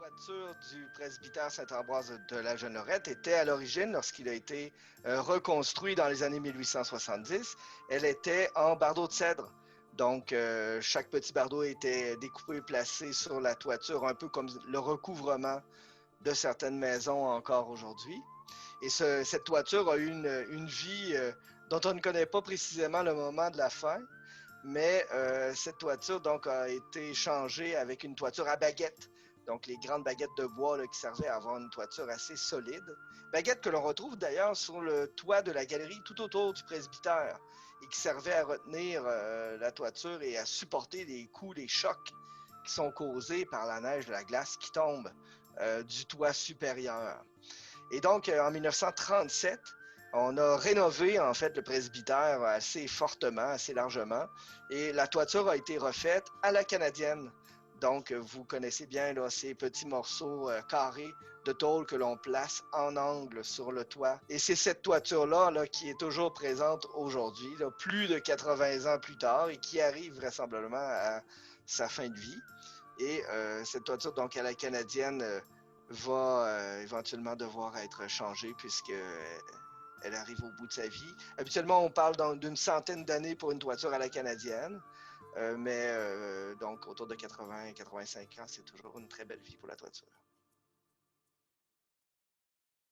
toiture du presbytère Saint-Ambroise de la Jeune-Lorette était à l'origine, lorsqu'il a été reconstruit dans les années 1870, elle était en bardeau de cèdre. Donc, chaque petit bardeau était découpé et placé sur la toiture, un peu comme le recouvrement de certaines maisons encore aujourd'hui. Et cette toiture a eu une vie dont on ne connaît pas précisément le moment de la fin, mais cette toiture donc a été changée avec une toiture à baguettes. Donc les grandes baguettes de bois là, qui servaient à avoir une toiture assez solide. Baguettes que l'on retrouve d'ailleurs sur le toit de la galerie tout autour du presbytère et qui servaient à retenir la toiture et à supporter les coups, les chocs qui sont causés par la neige, la glace qui tombe du toit supérieur. Et donc, en 1937, on a rénové en fait le presbytère assez fortement, assez largement, et la toiture a été refaite à la canadienne. Donc, vous connaissez bien là, ces petits morceaux carrés de tôle que l'on place en angle sur le toit. Et c'est cette toiture-là là, qui est toujours présente aujourd'hui, plus de 80 ans plus tard, et qui arrive vraisemblablement à sa fin de vie. Et cette toiture, donc à la canadienne, va éventuellement devoir être changée puisque elle arrive au bout de sa vie. Habituellement, on parle d'une centaine d'années pour une toiture à la canadienne, mais donc autour de 80-85 ans, c'est toujours une très belle vie pour la toiture.